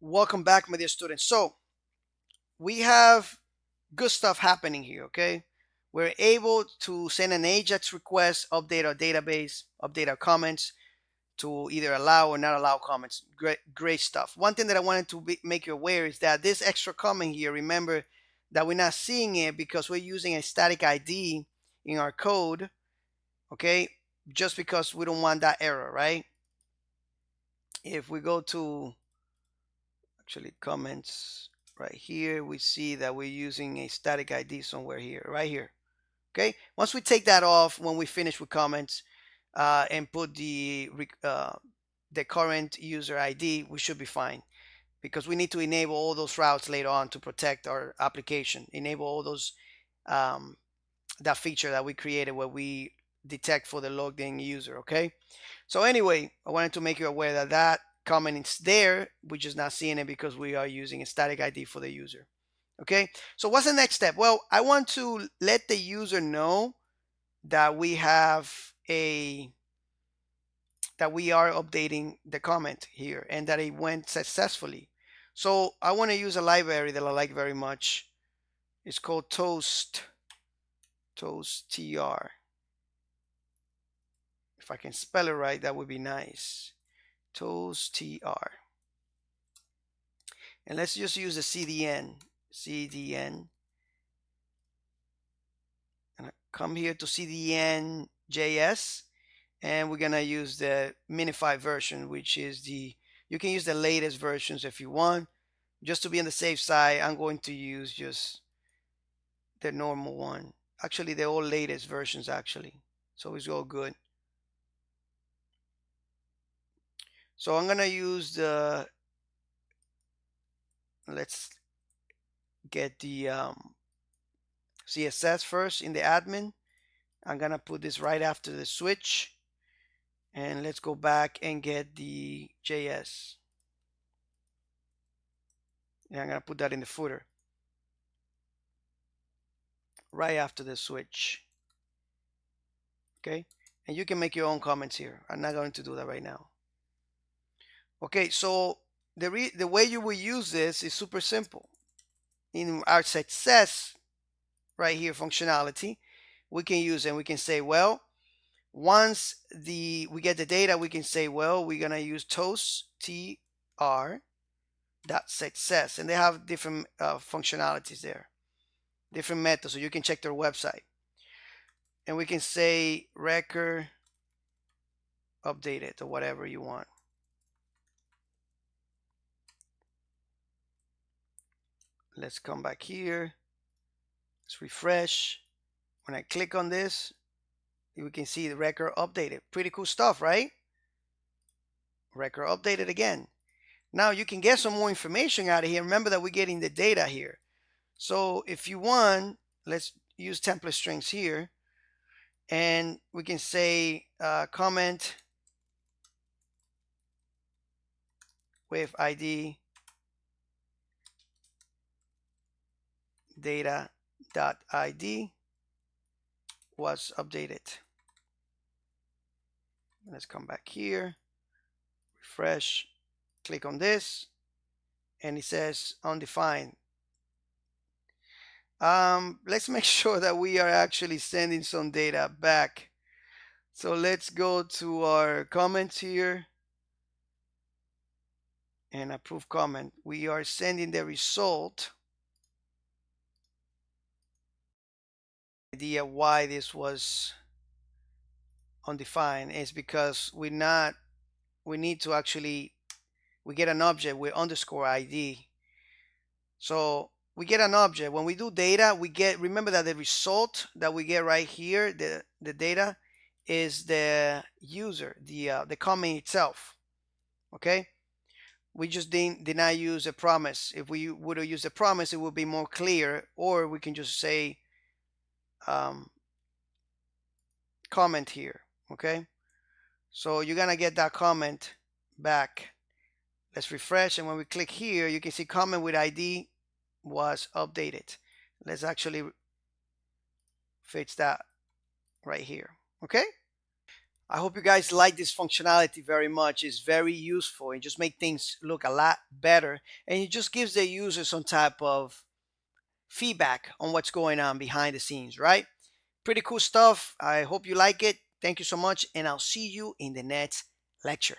Welcome back, my dear students. So we have good stuff happening here, okay? We're able to send an AJAX request, update our database, update our comments to either allow or not allow comments. Great stuff. One thing that I wanted to make you aware is that this extra comment here, remember that we're not seeing it because we're using a static ID in our code, okay? Just because we don't want that error, right? If we go to actually comments right here, we see that we're using a static ID somewhere here, right here. Okay, once we take that off, when we finish with comments and put the current user ID, we should be fine, because we need to enable all those routes later on to protect our application, enable all those um, that feature that we created where we detect for the logged in user. Okay, so anyway, I wanted to make you aware that that comment is there. We're just not seeing it because we are using a static ID for the user. Okay, so what's the next step? Well, I want to let the user know that we have a that we are updating the comment here and that it went successfully. So I want to use a library that I like very much. It's called ToastTR. If I can spell it right, that would be nice. ToastTR. And let's just use the CDN. And I come here to CDN.js, and we're gonna use the minified version, which is you can use the latest versions if you want. Just to be on the safe side, I'm going to use just the normal one. Actually, they're all latest versions actually, so it's all good. So I'm gonna use let's get the CSS first in the admin. I'm gonna put this right after the switch, and let's go back and get the JS. And I'm gonna put that in the footer right after the switch. Okay, and you can make your own comments here. I'm not going to do that right now. Okay, so the way you will use this is super simple. In our success right here functionality, we can use and we can say, well, once we get the data, we can say, well, we're gonna use toast tr dot success, and they have different functionalities there, different methods, so you can check their website, and we can say record updated or whatever you want. Let's come back here. Let's refresh. When I click on this, we can see the record updated. Pretty cool stuff, right? Record updated again. Now you can get some more information out of here. Remember that we're getting the data here. So if you want, let's use template strings here, and we can say comment with ID data.id was updated. Let's come back here, refresh, click on this, and it says undefined. Let's make sure that we are actually sending some data back. So let's go to our comments here and approve comment. We are sending the result. Idea why this was undefined is because we need to actually, we get an object with underscore ID. So we get an object. When we do data, we get, remember that the result that we get right here, the data, is the user, the comment itself. Okay? We just did not use a promise. If we would have used a promise, it would be more clear, or we can just say comment here. Okay? So you're gonna get that comment back. Let's refresh, and when we click here, you can see comment with ID was updated. Let's actually fix that right here. Okay, I hope you guys like this functionality very much. It's very useful. It just makes things look a lot better, and it just gives the user some type of feedback on what's going on behind the scenes, right? Pretty cool stuff. I hope you like it. Thank you so much, and I'll see you in the next lecture.